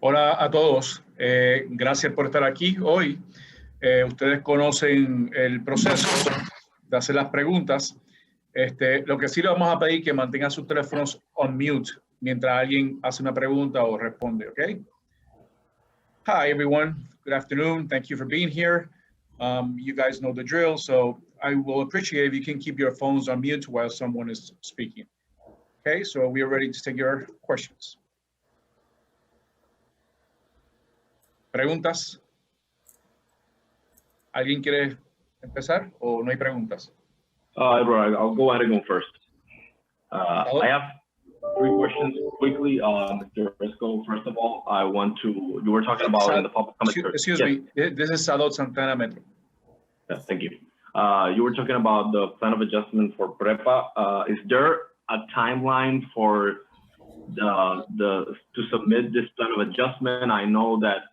Hola a todos, gracias por estar aquí hoy. Ustedes conocen el proceso de hacer las preguntas. Lo que sí le vamos a pedir es que mantengan sus teléfonos on mute mientras alguien hace una pregunta o responde, ¿ok? Hi everyone, good afternoon. Thank you for being here. You guys know the drill, so I will appreciate if you can keep your phones on mute while someone is speaking. Okay, so we are ready to take your questions. ¿Preguntas? ¿Alguien quiere empezar o no hay preguntas? Right, I'll go ahead and go first. I have 3 questions quickly. Mr. Risco, first of all, I want to, you were talking about in the public comment. Excuse me, this is Salud Santana Metro. Yes, thank you. You were talking about the plan of adjustment for PREPA. Is there a timeline for to submit this plan of adjustment? I know that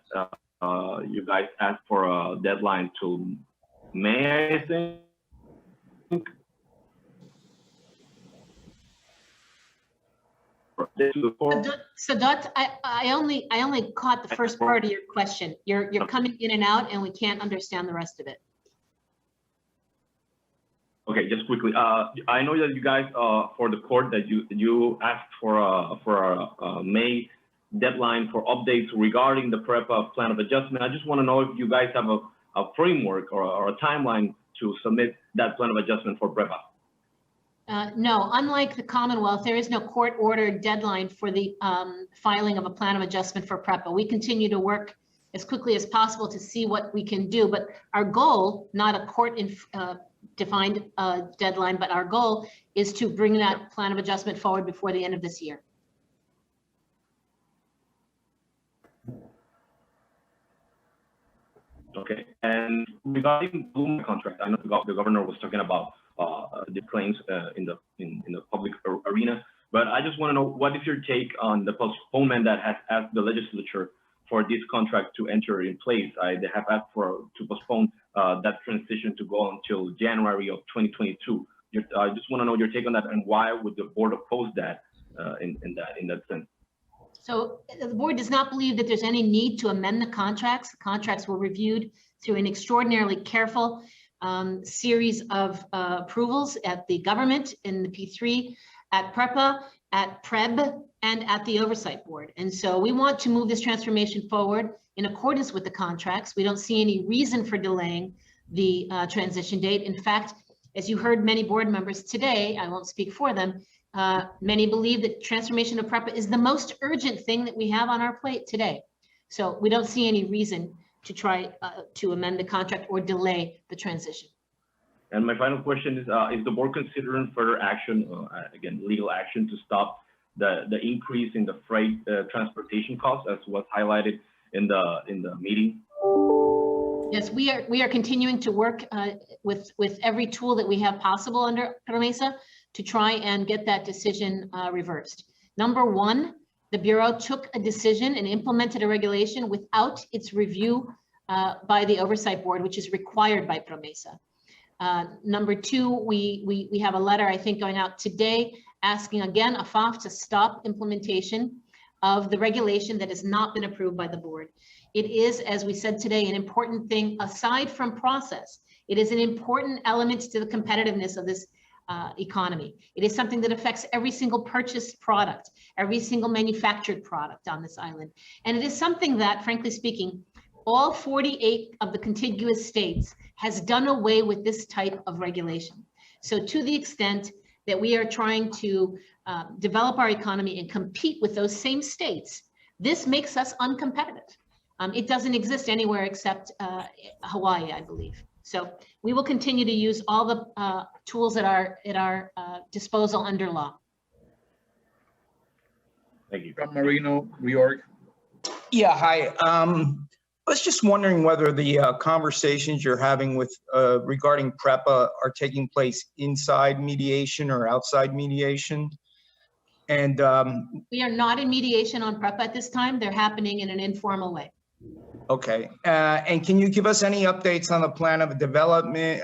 you guys asked for a deadline to May, I think. Sadat, I only caught the first part of your question. You're coming in and out, and we can't understand the rest of it. Okay, just quickly. I know that you guys, for the court, that you asked for a May deadline for updates regarding the PREPA plan of adjustment. I just want to know if you guys have a framework or a timeline to submit that plan of adjustment for PREPA. No, unlike the Commonwealth, there is no court-ordered deadline for the filing of a plan of adjustment for PREPA. We continue to work as quickly as possible to see what we can do, but our goal, not a court-defined deadline, but our goal is to bring that plan of adjustment forward before the end of this year. Okay, and regarding the contract, I know the governor was talking about the claims in the public arena, but I just want to know, what is your take on the postponement that has asked the legislature for this contract to enter in place? They have asked to postpone that transition to go until January of 2022. I just want to know your take on that, and why would the board oppose that in that sense? So the board does not believe that there's any need to amend the contracts. The contracts were reviewed through an extraordinarily careful series of approvals at the government, in the P3, at PREPA, at PREB, and at the Oversight Board. And so we want to move this transformation forward in accordance with the contracts. We don't see any reason for delaying the transition date. In fact, as you heard many board members today, I won't speak for them, many believe that transformation of PREPA is the most urgent thing that we have on our plate today. So we don't see any reason to try to amend the contract or delay the transition. And my final question is the board considering further action, again, legal action, to stop the increase in the freight transportation costs, as was highlighted in the meeting? Yes, we are continuing to work with every tool that we have possible under PROMESA to try and get that decision reversed. Number one, the Bureau took a decision and implemented a regulation without its review by the Oversight Board, which is required by PROMESA. Number two, we have a letter, I think, going out today asking again FOMB to stop implementation of the regulation that has not been approved by the board. It is, as we said today, an important thing aside from process. It is an important element to the competitiveness of this economy. It is something that affects every single purchased product, every single manufactured product on this island. And it is something that, frankly speaking, all 48 of the contiguous states has done away with this type of regulation. So to the extent that we are trying to develop our economy and compete with those same states, this makes us uncompetitive. It doesn't exist anywhere except Hawaii, I believe. So we will continue to use all the tools at our disposal under law. Thank you. From Marino, reorg. Yeah, hi. I was just wondering whether the conversations you're having with regarding PREPA are taking place inside mediation or outside mediation. And we are not in mediation on PREPA at this time. They're happening in an informal way. Okay, and can you give us any updates on the plan of development,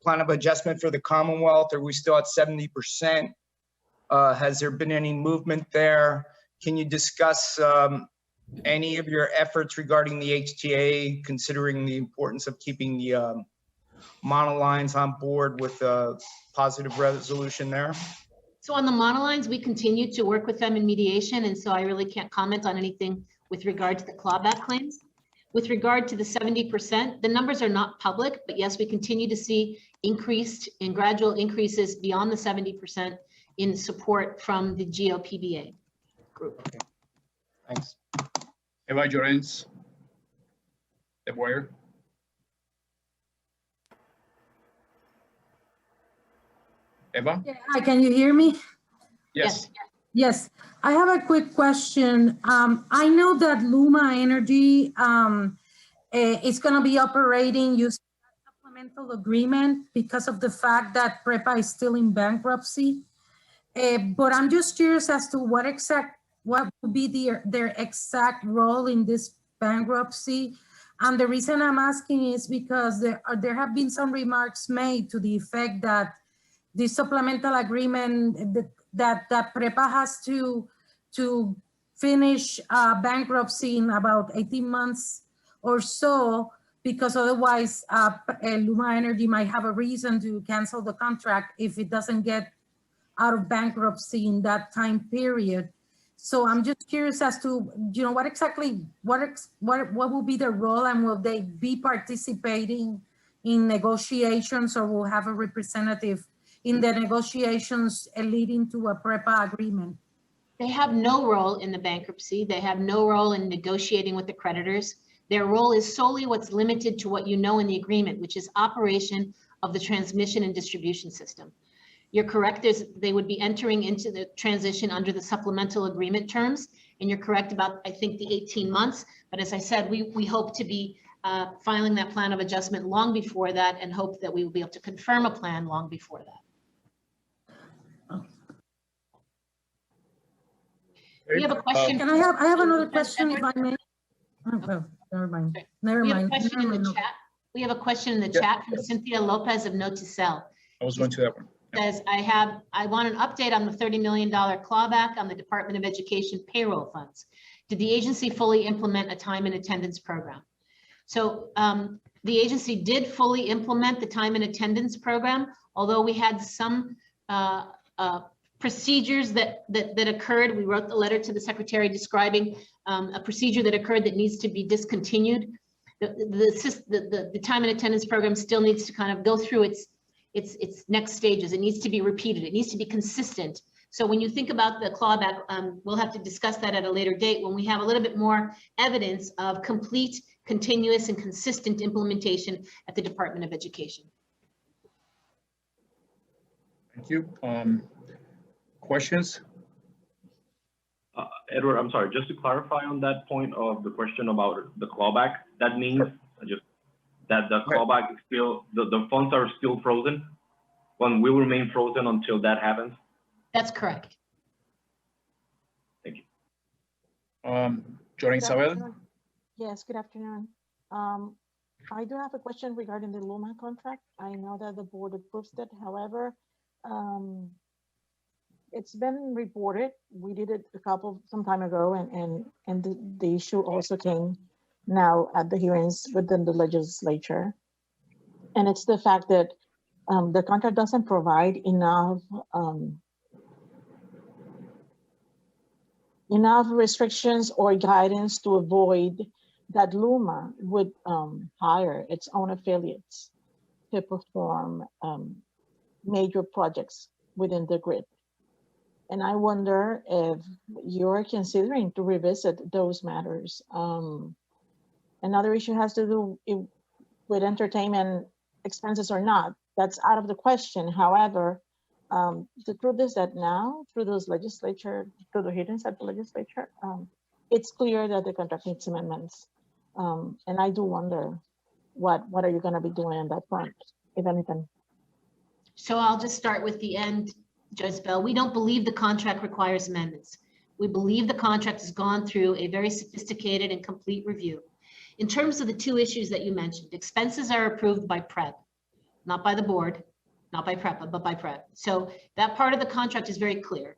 plan of adjustment for the Commonwealth? Are we still at 70%? Has there been any movement there? Can you discuss any of your efforts regarding the HTA, considering the importance of keeping the monolines on board with a positive resolution there? So on the monolines, we continue to work with them in mediation, and so I really can't comment on anything with regard to the clawback claims. With regard to the 70%, the numbers are not public, but yes, we continue to see increased and gradual increases beyond the 70% in support from the GOPBA group. Okay. Thanks. Eva Llorens, de Boyer. Eva? Yeah, hi, can you hear me? Yes. Yes, I have a quick question. I know that Luma Energy is going to be operating using a supplemental agreement because of the fact that PREPA is still in bankruptcy. But I'm just curious as to what would be their exact role in this bankruptcy. And the reason I'm asking is because there have been some remarks made to the effect that the supplemental agreement that PREPA has to finish bankruptcy in about 18 months or so, because otherwise Luma Energy might have a reason to cancel the contract if it doesn't get out of bankruptcy in that time period. So I'm just curious as to, what will be their role, and will they be participating in negotiations, or will have a representative in the negotiations leading to a PREPA agreement? They have no role in the bankruptcy. They have no role in negotiating with the creditors. Their role is solely what's limited to what you know in the agreement, which is operation of the transmission and distribution system. You're correct, they would be entering into the transition under the supplemental agreement terms, and you're correct about, I think, the 18 months. But as I said, we hope to be filing that plan of adjustment long before that, and hope that we will be able to confirm a plan long before that. We have a question. Can I have another question, if I may? Oh, well, never mind. Never We have a mind. question in the chat. We have a question in the chat from Cynthia Lopez of Note to Sell. I was going to that one. Says, I want an update on the $30 million clawback on the Department of Education payroll funds. Did the agency fully implement a time and attendance program? So the agency did fully implement the time and attendance program, although we had some procedures that occurred. We wrote the letter to the secretary describing a procedure that occurred that needs to be discontinued. The time and attendance program still needs to kind of go through its next stages. It needs to be repeated. It needs to be consistent. So when you think about the clawback, we'll have to discuss that at a later date when we have a little bit more evidence of complete, continuous, and consistent implementation at the Department of Education. Thank you. Questions? Edward, I'm sorry, just to clarify on that point of the question about the clawback, that means that the clawback is still, the funds are still frozen, and will remain frozen until that happens? That's correct. Thank you. Joana Isabel? Yes, good afternoon. I do have a question regarding the Luma contract. I know that the board approves it. However, it's been reported. We did it some time ago, and the issue also came now at the hearings within the legislature. And it's the fact that the contract doesn't provide enough restrictions or guidance to avoid that Luma would hire its own affiliates to perform major projects within the grid. And I wonder if you're considering to revisit those matters. Another issue has to do with entertainment expenses or not. That's out of the question. However, the truth is that now, through the hearings at the legislature, it's clear that the contract needs amendments. And I do wonder, what are you going to be doing on that front, if anything? So I'll just start with the end, Judge Bell. We don't believe the contract requires amendments. We believe the contract has gone through a very sophisticated and complete review. In terms of the two issues that you mentioned, expenses are approved by PREP, not by the board, not by PREPA, but by PREP. So that part of the contract is very clear.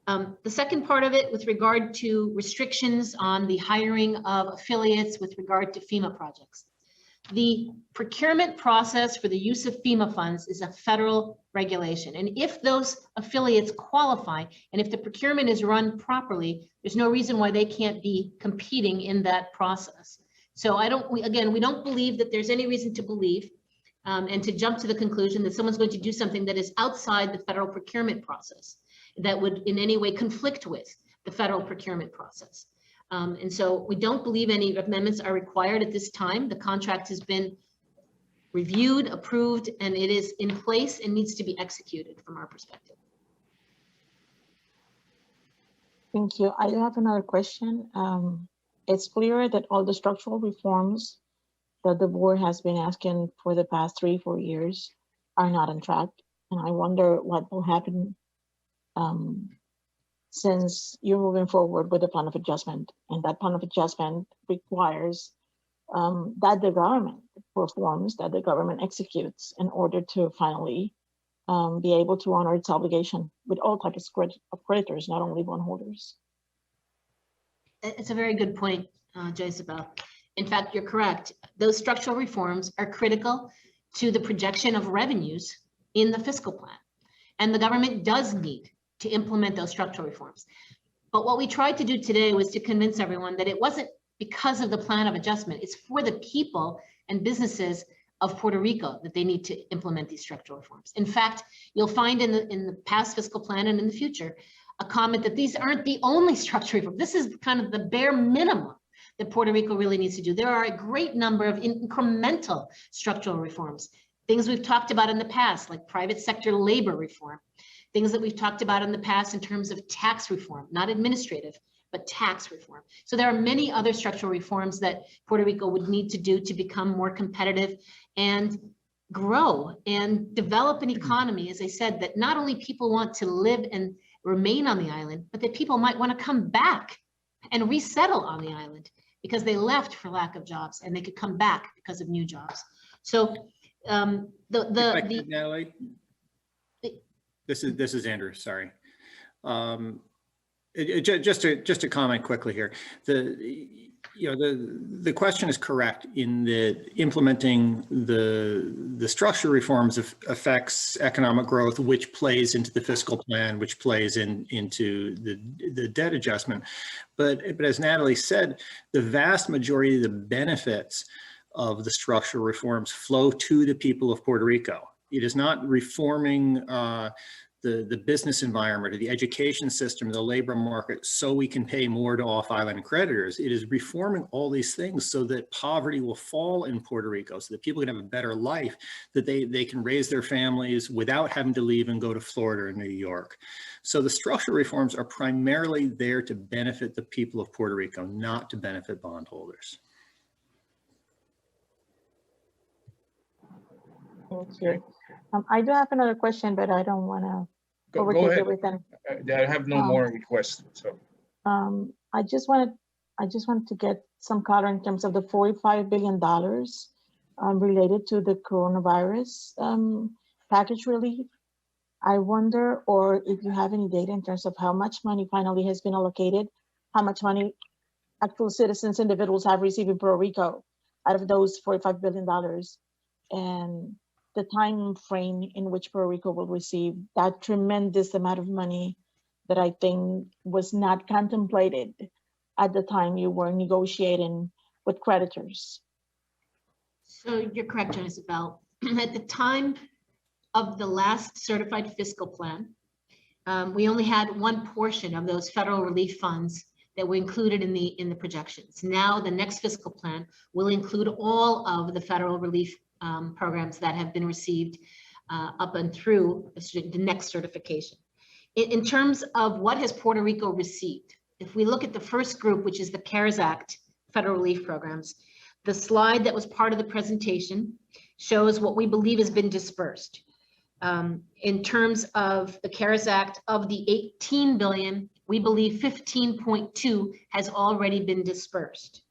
The second part of it with regard to restrictions on the hiring of affiliates with regard to FEMA projects. The procurement process for the use of FEMA funds is a federal regulation. And if those affiliates qualify, and if the procurement is run properly, there's no reason why they can't be competing in that process. So we don't believe that there's any reason to believe and to jump to the conclusion that someone's going to do something that is outside the federal procurement process that would in any way conflict with the federal procurement process. And so we don't believe any amendments are required at this time. The contract has been reviewed, approved, and it is in place and needs to be executed from our perspective. Thank you. I do have another question. It's clear that all the structural reforms that the board has been asking for the past 3-4 years are not on track. And I wonder what will happen since you're moving forward with the plan of adjustment, and that plan of adjustment requires that the government performs, that the government executes in order to finally be able to honor its obligation with all types of creditors, not only bondholders. It's a very good point, Josabel. In fact, you're correct. Those structural reforms are critical to the projection of revenues in the fiscal plan. And the government does need to implement those structural reforms. But what we tried to do today was to convince everyone that it wasn't because of the plan of adjustment. It's for the people and businesses of Puerto Rico that they need to implement these structural reforms. In fact, you'll find in the past fiscal plan and in the future a comment that these aren't the only structural reforms. This is kind of the bare minimum that Puerto Rico really needs to do. There are a great number of incremental structural reforms, things we've talked about in the past, like private sector labor reform, things that we've talked about in the past in terms of tax reform, not administrative, but tax reform. So there are many other structural reforms that Puerto Rico would need to do to become more competitive and grow and develop an economy, as I said, that not only people want to live and remain on the island, but that people might want to come back and resettle on the island because they left for lack of jobs and they could come back because of new jobs. So Natalie? This is Andrew. Sorry. Just to comment quickly here. The question is correct in that implementing the structural reforms affects economic growth, which plays into the fiscal plan, which plays into the debt adjustment. But as Natalie said, the vast majority of the benefits of the structural reforms flow to the people of Puerto Rico. It is not reforming the business environment or the education system, the labor market, so we can pay more to off-island creditors. It is reforming all these things so that poverty will fall in Puerto Rico, so that people can have a better life, that they can raise their families without having to leave and go to Florida or New York. So the structural reforms are primarily there to benefit the people of Puerto Rico, not to benefit bondholders. Thank you. I do have another question, but I don't want to Go ahead. I have no more requests. So I just wanted to get some color in terms of the $45 billion related to the coronavirus package relief. I wonder, or if you have any data in terms of how much money finally has been allocated, how much money actual citizens, individuals have received in Puerto Rico out of those $45 billion, and the time frame in which Puerto Rico will receive that tremendous amount of money that I think was not contemplated at the time you were negotiating with creditors. So you're correct, Isabel. At the time of the last certified fiscal plan, we only had one portion of those federal relief funds that were included in the projections. Now the next fiscal plan will include all of the federal relief programs that have been received up and through the next certification. In terms of what has Puerto Rico received, if we look at the first group, which is the CARES Act federal relief programs, the slide that was part of the presentation shows what we believe has been dispersed. In terms of the CARES Act, of the 18 billion, we believe 15.2 has already been dispersed.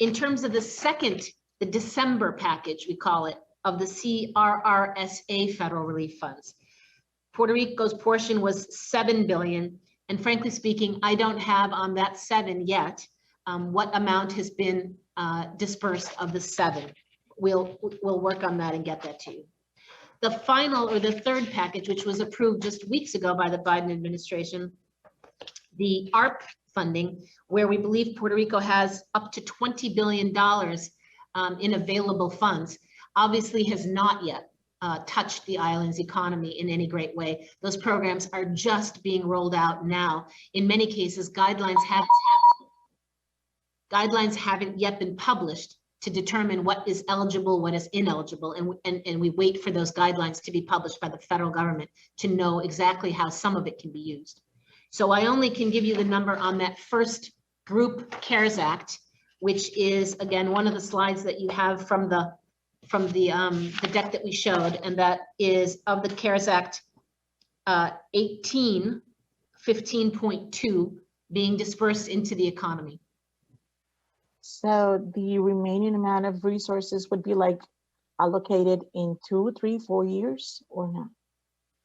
In terms of the December package, we call it, of the CRRSA federal relief funds, Puerto Rico's portion was 7 billion. And frankly speaking, I don't have on that 7 yet what amount has been dispersed of the 7. We'll work on that and get that to you. The final, or the third package, which was approved just weeks ago by the Biden administration, the ARP funding, where we believe Puerto Rico has up to $20 billion in available funds, obviously has not yet touched the island's economy in any great way. Those programs are just being rolled out now. In many cases, guidelines haven't yet been published to determine what is eligible, what is ineligible, and we wait for those guidelines to be published by the federal government to know exactly how some of it can be used. So I only can give you the number on that first group CARES Act, which is, again, one of the slides that you have from the deck that we showed, and that is of the CARES Act 15.2 being dispersed into the economy. So the remaining amount of resources would be like allocated in 2, 3, 4 years or not?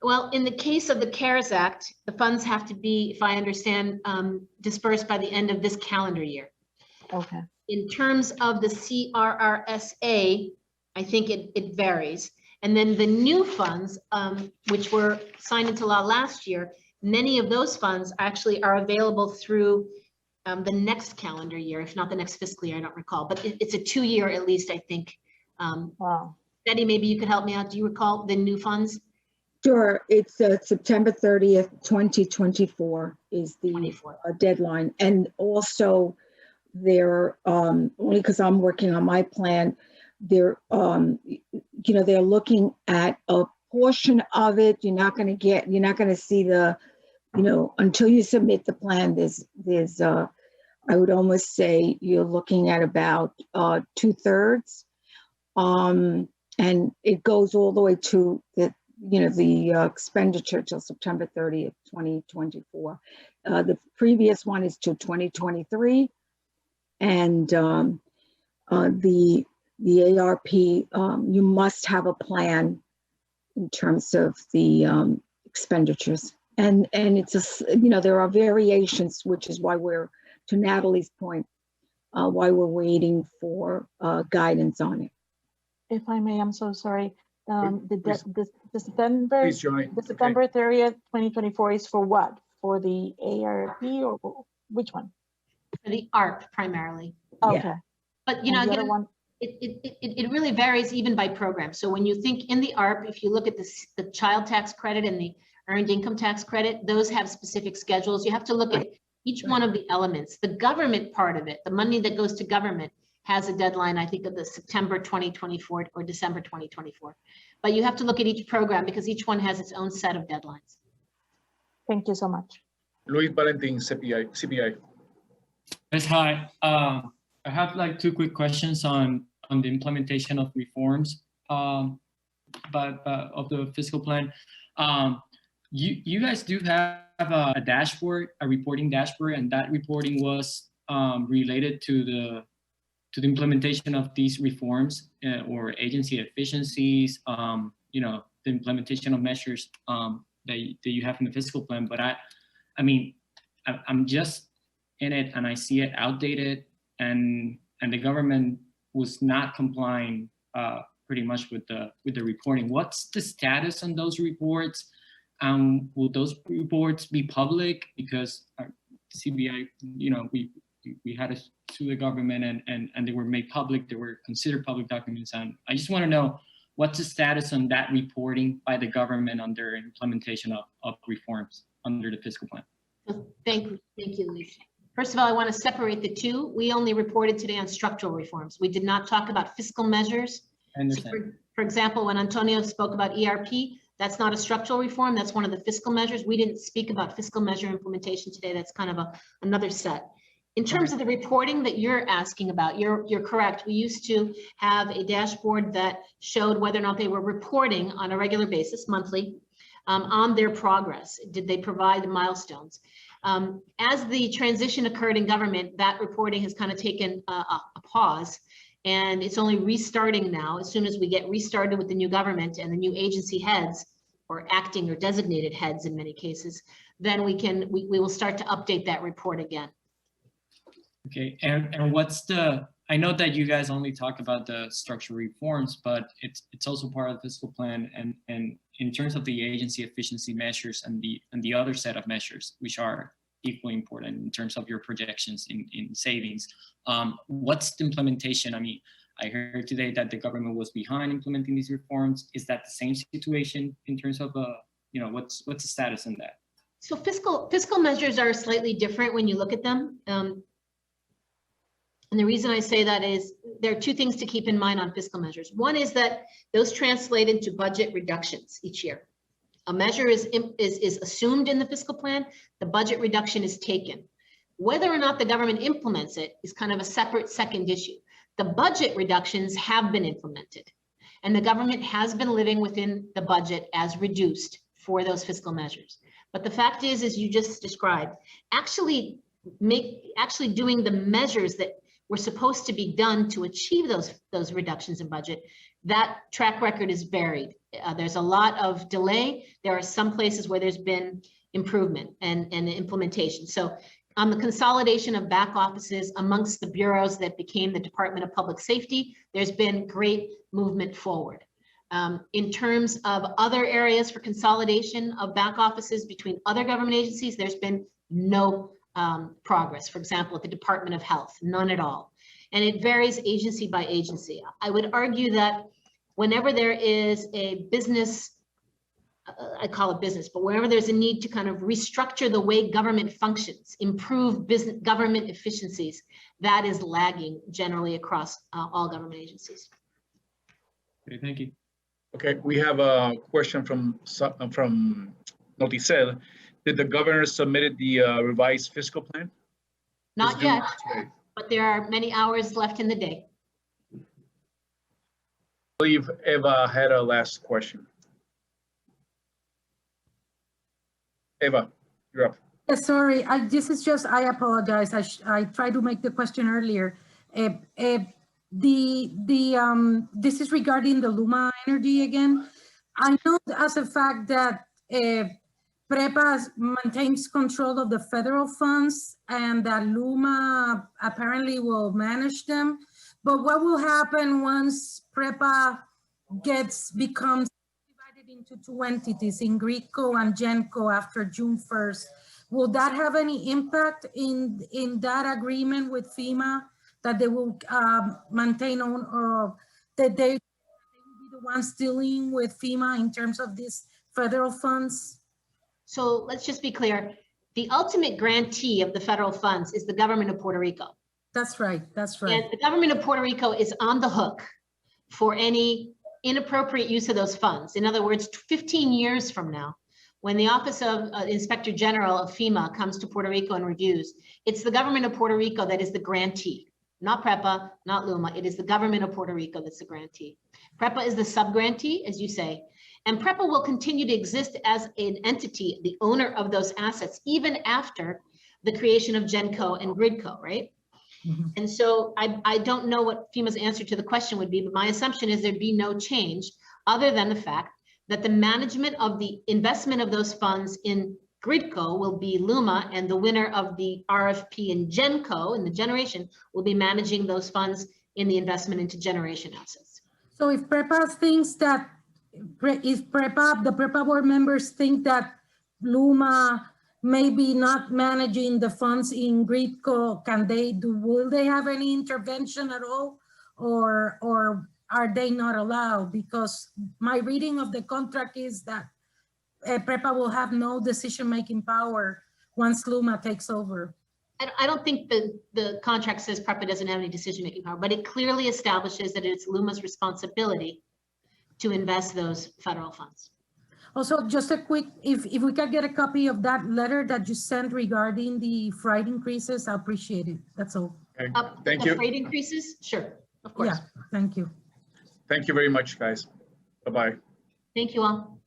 Well, in the case of the CARES Act, the funds have to be, if I understand, dispersed by the end of this calendar year. Okay. In terms of the CRRSA, I think it varies. And then the new funds, which were signed into law last year, many of those funds actually are available through the next calendar year, if not the next fiscal year, I don't recall, but it's a 2-year at least, I think. Wow. Betty, maybe you could help me out. Do you recall the new funds? Sure, it's September 30th, 2024 is the deadline. And also they're, only because I'm working on my plan, they're, they're looking at a portion of it. You're not going to see the, until you submit the plan, there's I would almost say you're looking at about 2/3. And it goes all the way to the expenditure till September 30th, 2024. The previous one is to 2023. And the ARP, you must have a plan in terms of the expenditures. And it's there are variations, which is why to Natalie's point, why we're waiting for guidance on it. If I may, I'm so sorry. The September, Please, Johnny. the September 30th, 2024 is for what? For the ARP or which one? For the ARP primarily. Okay. Yeah. But again, it really varies even by program. So when you think in the ARP, if you look at the child tax credit and the earned income tax credit, those have specific schedules. You have to look at each one of the elements. The government part of it, the money that goes to government, has a deadline, I think, of the September 2024 or December 2024. But you have to look at each program because each one has its own set of deadlines. Thank you so much. Luis Valentin, CPI. Yes, hi. I have like 2 quick questions on the implementation of reforms, but of the fiscal plan. You guys do have a dashboard, a reporting dashboard, and that reporting was related to the implementation of these reforms or agency efficiencies, the implementation of measures that you have in the fiscal plan. But I'm just in it and I see it outdated, and the government was not complying pretty much with the reporting. What's the status on those reports? Will those reports be public? Because CBI, we had to sue the government and they were made public. They were considered public documents. And I just want to know what's the status on that reporting by the government on their implementation of reforms under the fiscal plan. Thank you, Luis. First of all, I want to separate the two. We only reported today on structural reforms. We did not talk about fiscal measures. I understand. So for example, when Antonio spoke about ERP, that's not a structural reform. That's one of the fiscal measures. We didn't speak about fiscal measure implementation today. That's kind of another set. In terms of the reporting that you're asking about, you're correct. We used to have a dashboard that showed whether or not they were reporting on a regular basis, monthly, on their progress. Did they provide milestones? As the transition occurred in government, that reporting has kind of taken a pause, and it's only restarting now. As soon as we get restarted with the new government and the new agency heads or acting or designated heads in many cases, then we will start to update that report again. Okay, and what's the, I know that you guys only talk about the structural reforms, but it's also part of the fiscal plan, and in terms of the agency efficiency measures and the other set of measures, which are equally important in terms of your projections in savings. What's the implementation? I mean, I heard today that the government was behind implementing these reforms. Is that the same situation in terms of, what's the status in that? So fiscal measures are slightly different when you look at them. And the reason I say that is there are two things to keep in mind on fiscal measures. One is that those translate into budget reductions each year. A measure is assumed in the fiscal plan, the budget reduction is taken. Whether or not the government implements it is kind of a separate second issue. The budget reductions have been implemented, and the government has been living within the budget as reduced for those fiscal measures. But the fact is, as you just described, actually doing the measures that were supposed to be done to achieve those reductions in budget, that track record is varied. There's a lot of delay. There are some places where there's been improvement and implementation. So on the consolidation of back offices amongst the bureaus that became the Department of Public Safety, there's been great movement forward. In terms of other areas for consolidation of back offices between other government agencies, there's been no progress. For example, at the Department of Health, none at all. And it varies agency by agency. I would argue that whenever there is a business, I call it business, but wherever there's a need to kind of restructure the way government functions, improve business government efficiencies, that is lagging generally across all government agencies. Okay, thank you. Okay, we have a question from Noticel. Did the governor submit the revised fiscal plan? Not yet, but there are many hours left in the day. I believe Eva had a last question. Eva, you're up. Yeah, sorry, I apologize. I tried to make the question earlier. This is regarding the Luma Energy again. I know as a fact that PREPA maintains control of the federal funds and that Luma apparently will manage them. But what will happen once PREPA becomes divided into two entities, in GRIDCO and GENCO after June 1st? Will that have any impact in that agreement with FEMA that they will maintain on, that they will be the ones dealing with FEMA in terms of these federal funds? So let's just be clear. The ultimate grantee of the federal funds is the government of Puerto Rico. That's right, that's right. And the government of Puerto Rico is on the hook for any inappropriate use of those funds. In other words, 15 years from now, when the Office of Inspector General of FEMA comes to Puerto Rico and reviews, it's the government of Puerto Rico that is the grantee, not PREPA, not Luma. It is the government of Puerto Rico that's the grantee. PREPA is the sub-grantee, as you say, and PREPA will continue to exist as an entity, the owner of those assets, even after the creation of GENCO and GRIDCO, right? Mm-hmm. And so I don't know what FEMA's answer to the question would be, but my assumption is there'd be no change other than the fact that the management of the investment of those funds in GRIDCO will be Luma, and the winner of the RFP in GENCO, in the generation, will be managing those funds in the investment into generation assets. So if PREPA thinks that, the PREPA board members think that Luma maybe not managing the funds in GRIDCO, will they have any intervention at all? Or are they not allowed? Because my reading of the contract is that PREPA will have no decision-making power once Luma takes over. I don't think the contract says PREPA doesn't have any decision-making power, but it clearly establishes that it's Luma's responsibility to invest those federal funds. Also, just a quick, if we can get a copy of that letter that you sent regarding the freight increases, I appreciate it. That's all. Okay. Thank you. Freight increases? Sure, of course. Yeah, thank you. Thank you very much, guys. Bye-bye. Thank you all.